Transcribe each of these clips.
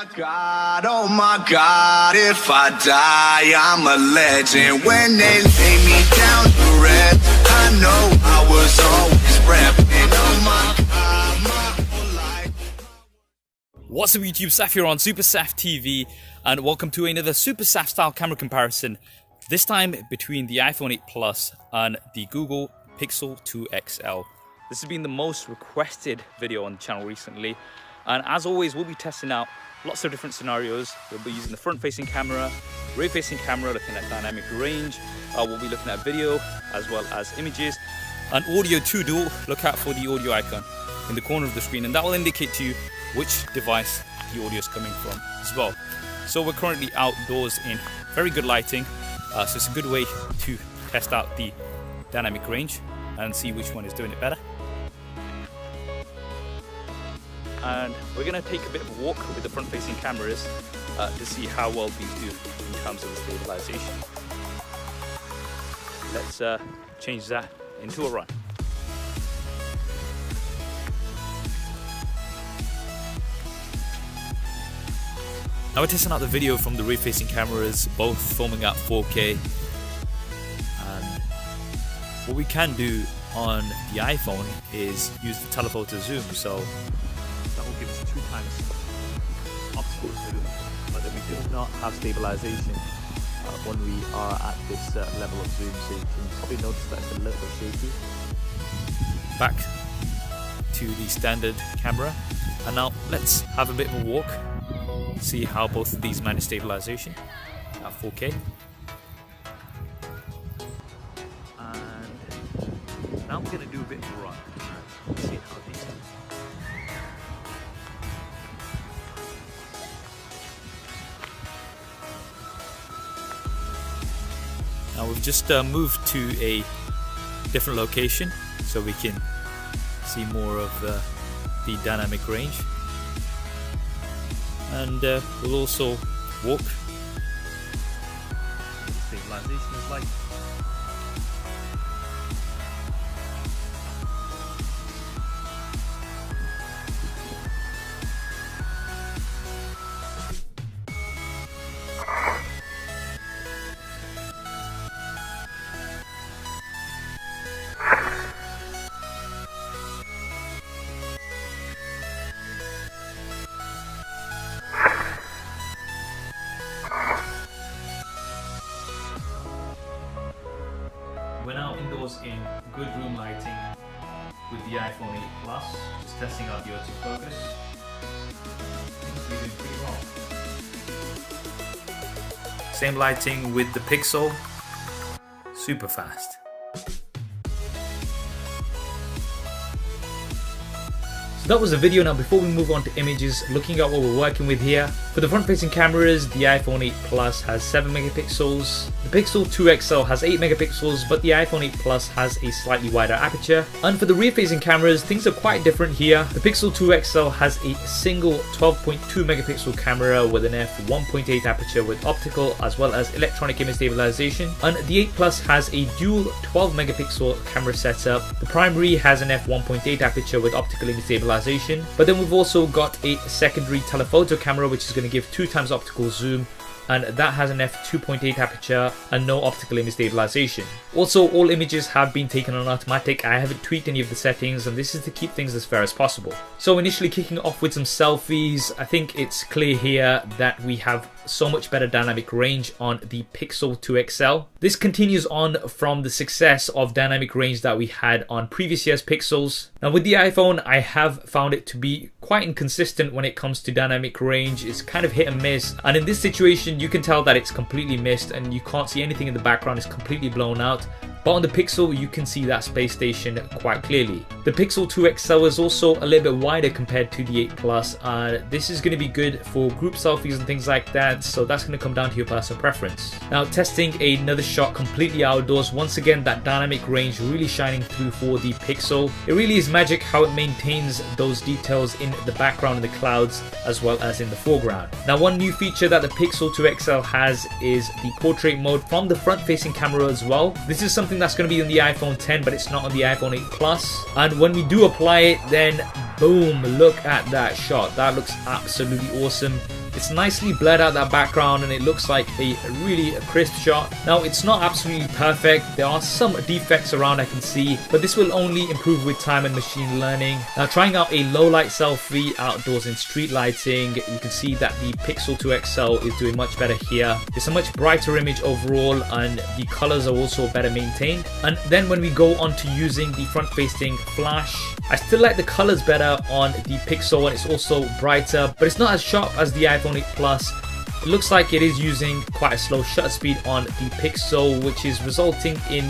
Oh my God, if I die, I'm a legend. When they lay me down to rest, I know I was always repping. Oh my God, my whole life. What's up YouTube, Saf here on Super Saf TV, and welcome to another Super Saf style camera comparison. This time between the iPhone 8 Plus and the Google Pixel 2 XL. This has been the most requested video on the channel recently, and as always we'll be testing out lots of different scenarios. We'll be using the front-facing camera, rear-facing camera, looking at dynamic range. We'll be looking at video as well as images, and audio too. Do look out for the audio icon in the corner of the screen, and that will indicate to you which device the audio is coming from as well. So we're currently outdoors in very good lighting, so it's a good way to test out the dynamic range and see which one is doing it better. And we're going to take a bit of a walk with the front-facing cameras to see how well these do in terms of the stabilization. Let's change that into a run. Now we're testing out the video from the rear-facing cameras, both filming at 4K. And what we can do on the iPhone is use the telephoto zoom, so that will give us 2 times optical zoom, but then we do not have stabilization when we are at this level of zoom, so you can probably notice that it's a little bit shaky. Back to the standard camera, and now let's have a bit of a walk, see how both of these manage stabilization at 4K. And now I'm going to do a bit of a run and see how these do. Now we've just moved to a different location so we can see more of the dynamic range, and we'll also walk. The stabilization is like. We're now indoors in good room lighting with the iPhone 8 Plus, just testing out the autofocus. Seems to be doing pretty well. Same lighting with the Pixel, super fast. So that was the video. Now before we move on to images, looking at what we're working with here. For the front-facing cameras, the iPhone 8 Plus has 7 megapixels, the Pixel 2 XL has 8 megapixels, but the iPhone 8 Plus has a slightly wider aperture. And for the rear-facing cameras, things are quite different here. The Pixel 2 XL has a single 12.2 megapixel camera with an f1.8 aperture with optical as well as electronic image stabilization, and the 8 Plus has a dual 12 megapixel camera setup. The primary has an f1.8 aperture with optical image stabilization, but then we've also got a secondary telephoto camera which is going to give 2 times optical zoom, and that has an f2.8 aperture and no optical image stabilization. Also, all images have been taken on automatic. I haven't tweaked any of the settings, and this is to keep things as fair as possible. So initially kicking off with some selfies, I think it's clear here that we have so much better dynamic range on the Pixel 2 XL. This continues on from the success of dynamic range that we had on previous year's Pixels. Now with the iPhone, I have found it to be quite inconsistent when it comes to dynamic range. It's kind of hit and miss, and in this situation you can tell that it's completely missed and you can't see anything in the background. It's completely blown out. But on the Pixel, you can see that space station quite clearly. The Pixel 2 XL is also a little bit wider compared to the 8 Plus. This is going to be good for group selfies and things like that, so that's going to come down to your personal preference. Now testing another shot completely outdoors. Once again, that dynamic range really shining through for the Pixel. It really is magic how it maintains those details in the background, in the clouds, as well as in the foreground. Now one new feature that the Pixel 2 XL has is the portrait mode from the front-facing camera as well. This is something that's going to be on the iPhone 10, but it's not on the iPhone 8 Plus. And when we do apply it, then Boom, look at that shot. That looks absolutely awesome. It's nicely blurred out that background and it looks like a really crisp shot. Now it's not absolutely perfect, there are some defects around I can see, but this will only improve with time and machine learning. Now trying out a low light selfie outdoors in street lighting, you can see that the Pixel 2 XL is doing much better here. It's a much brighter image overall and the colors are also better maintained. And then when we go on to using the front facing flash, I still like the colors better on the Pixel and it's also brighter, but it's not as sharp as the iPhone 8 Plus. It looks like it is using quite a slow shutter speed on the Pixel, which is resulting in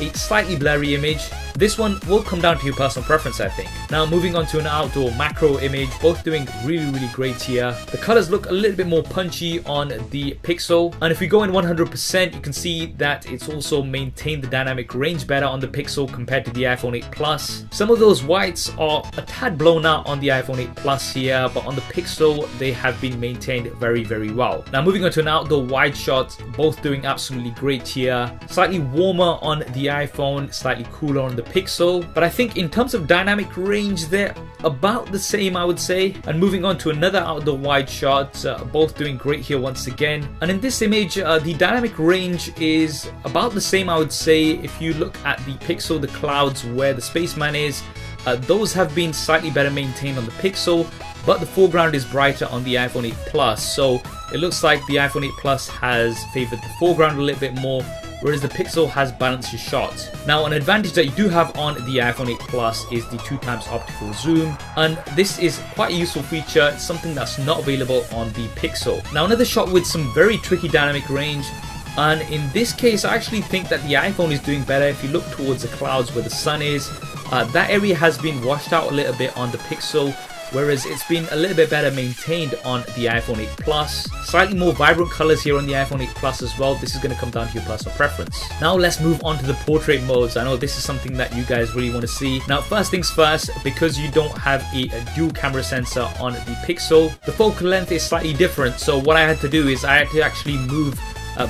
a slightly blurry image. This one will come down to your personal preference, I think. Now moving on to an outdoor macro image, both doing really great here. The colors look a little bit more punchy on the Pixel, and if we go in 100%, you can see that it's also maintained the dynamic range better on the Pixel compared to the iPhone 8 Plus. Some of those whites are a tad blown out on the iPhone 8 Plus here, but on the Pixel they have been maintained very well. Now moving on to an outdoor wide shot, both doing absolutely great here. Slightly warmer on the iPhone, slightly cooler on the Pixel, but I think in terms of dynamic range they're about the same, I would say. And moving on to another outdoor wide shot, both doing great here once again. And in this image the dynamic range is about the same, I would say. If you look at the Pixel, the clouds where the spaceman is, those have been slightly better maintained on the Pixel, but the foreground is brighter on the iPhone 8 Plus, so it looks like the iPhone 8 Plus has favored the foreground a little bit more, whereas the Pixel has balanced your shots. Now an advantage that you do have on the iPhone 8 Plus is the 2x optical zoom, and this is quite a useful feature. It's something that's not available on the Pixel. Now another shot with some very tricky dynamic range, and in this case I actually think that the iPhone is doing better. If you look towards the clouds where the sun is, that area has been washed out a little bit on the Pixel, whereas it's been a little bit better maintained on the iPhone 8 Plus. Slightly more vibrant colors here on the iPhone 8 Plus as well. This is going to come down to your personal preference. Now let's move on to the portrait modes. I know this is something that you guys really want to see. Now first things first, because you don't have a dual camera sensor on the Pixel, the focal length is slightly different. So what I had to do is I had to actually move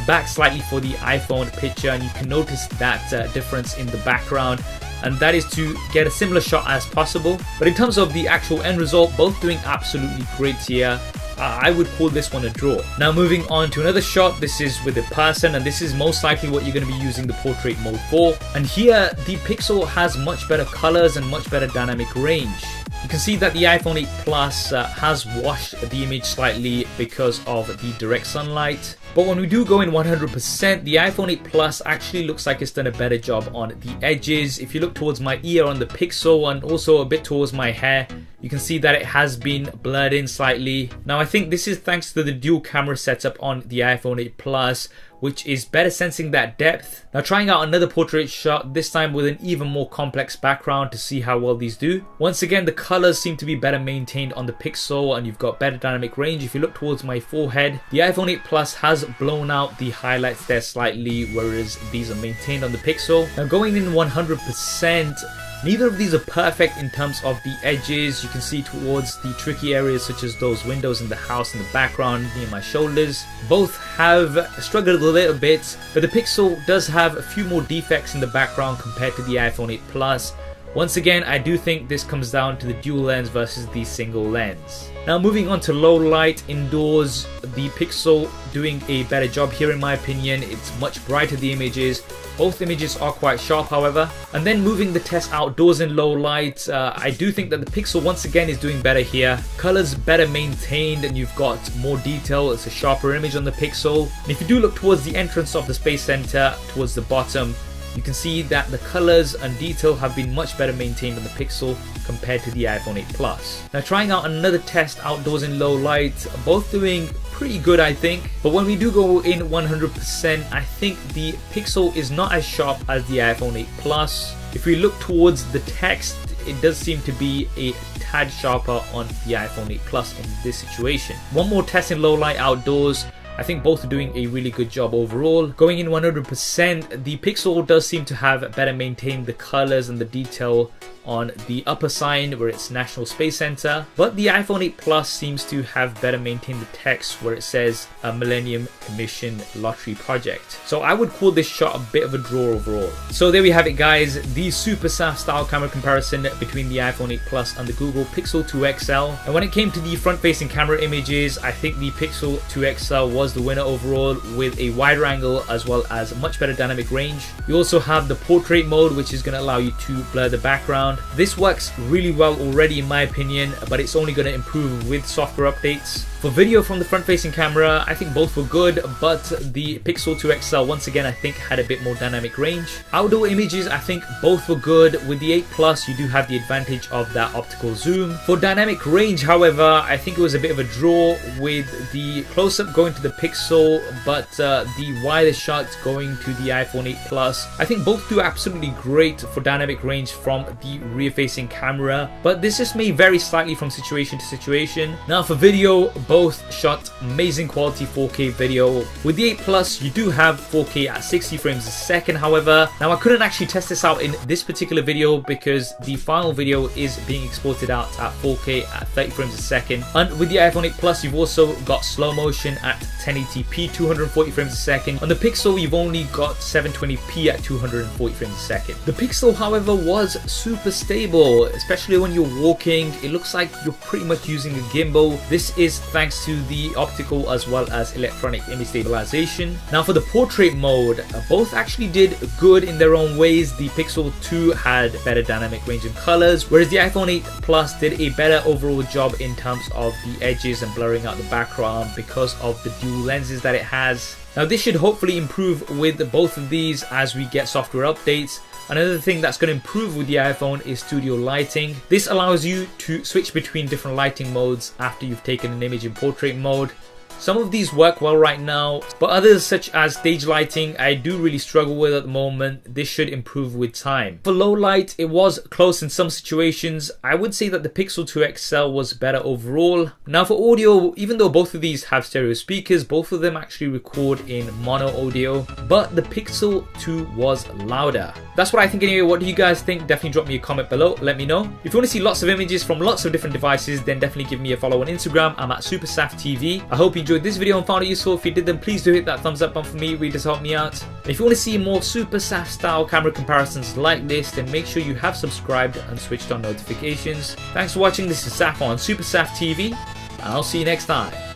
back slightly for the iPhone picture, and you can notice that difference in the background, and that is to get a similar shot as possible. But in terms of the actual end result, both doing absolutely great here. I would call this one a draw. Now moving on to another shot, this is with a person, and this is most likely what you're going to be using the portrait mode for. And here the Pixel has much better colors and much better dynamic range. You can see that the iPhone 8 Plus has washed the image slightly because of the direct sunlight. But when we do go in 100%, the iPhone 8 Plus actually looks like it's done a better job on the edges. If you look towards my ear on the Pixel and also a bit towards my hair, you can see that it has been blurred in slightly. Now I think this is thanks to the dual camera setup on the iPhone 8 Plus, which is better sensing that depth. Now trying out another portrait shot, this time with an even more complex background to see how well these do. Once again, the colors seem to be better maintained on the Pixel and you've got better dynamic range. If you look towards my forehead, the iPhone 8 Plus has blown out the highlights there slightly, whereas these are maintained on the Pixel. Now going in 100%, neither of these are perfect in terms of the edges. You can see towards the tricky areas such as those windows in the house in the background near my shoulders. Both have struggled a little bit, but the Pixel does have a few more defects in the background compared to the iPhone 8 Plus. Once again, I do think this comes down to the dual lens versus the single lens. Now moving on to low light indoors, the Pixel doing a better job here in my opinion. It's much brighter, the images. Both images are quite sharp however. And then moving the test outdoors in low light, I do think that the Pixel once again is doing better here. Colors better maintained and you've got more detail. It's a sharper image on the Pixel. And if you do look towards the entrance of the Space Center, towards the bottom, you can see that the colors and detail have been much better maintained on the Pixel compared to the iPhone 8 Plus. Now trying out another test outdoors in low light, both doing pretty good I think, but when we do go in 100%, I think the Pixel is not as sharp as the iPhone 8 Plus. If we look towards the text, it does seem to be a tad sharper on the iPhone 8 Plus in this situation. One more test in low light outdoors. I think both are doing a really good job overall. Going in 100%, the Pixel does seem to have better maintained the colors and the detail on the upper sign where it's National Space Center, but the iPhone 8 Plus seems to have better maintained the text where it says a Millennium Commission Lottery Project. So I would call this shot a bit of a draw overall. So there we have it guys, the super SAF style camera comparison between the iPhone 8 Plus and the Google Pixel 2 XL. And when it came to the front facing camera images, I think the Pixel 2 XL was the winner overall, with a wider angle as well as a much better dynamic range. You also have the portrait mode, which is going to allow you to blur the background. This works really well already in my opinion, but it's only going to improve with software updates. For video from the front facing camera, I think both were good, but the Pixel 2 XL once again I think had a bit more dynamic range. Outdoor images, I think both were good. With the 8 Plus you do have the advantage of that optical zoom. For dynamic range however, I think it was a bit of a draw, with the close-up going to the Pixel but the wider shots going to the iPhone 8 Plus. I think both do absolutely great for dynamic range from the rear facing camera, but this just may vary slightly from situation to situation. Now for video, both shot amazing quality 4K video. With the 8 Plus you do have 4K at 60 frames a second however. Now I couldn't actually test this out in this particular video because the final video is being exported out at 4K at 30 frames a second. And with the iPhone 8 Plus you've also got slow motion at 1080p 240 frames a second. On the Pixel you've only got 720p at 240 frames a second. The Pixel however was super stable, especially when you're walking. It looks like you're pretty much using a gimbal. This is thanks to the optical as well as electronic image stabilization. Now for the portrait mode, both actually did good in their own ways. The Pixel 2 had better dynamic range and colors, whereas the iPhone 8 Plus did a better overall job in terms of the edges and blurring out the background because of the dual lenses that it has. Now this should hopefully improve with both of these as we get software updates. Another thing that's going to improve with the iPhone is studio lighting. This allows you to switch between different lighting modes after you've taken an image in portrait mode. Some of these work well right now, but others such as stage lighting I do really struggle with at the moment. This should improve with time. For low light it was close in some situations. I would say that the Pixel 2 XL was better overall. Now for audio, even though both of these have stereo speakers, both of them actually record in mono audio, but the Pixel 2 was louder. That's what I think anyway. What do you guys think? Definitely drop me a comment below, let me know. If you want to see lots of images from lots of different devices, then definitely give me a follow on Instagram. I'm at SuperSafTV. I hope you enjoyed this video and found it useful. If you did, then please do hit that thumbs up button for me, it really does help me out. And if you want to see more super SAF style camera comparisons like this, then make sure you have subscribed and switched on notifications. Thanks for watching. This is Saf on Super Saf TV, and I'll see you next time.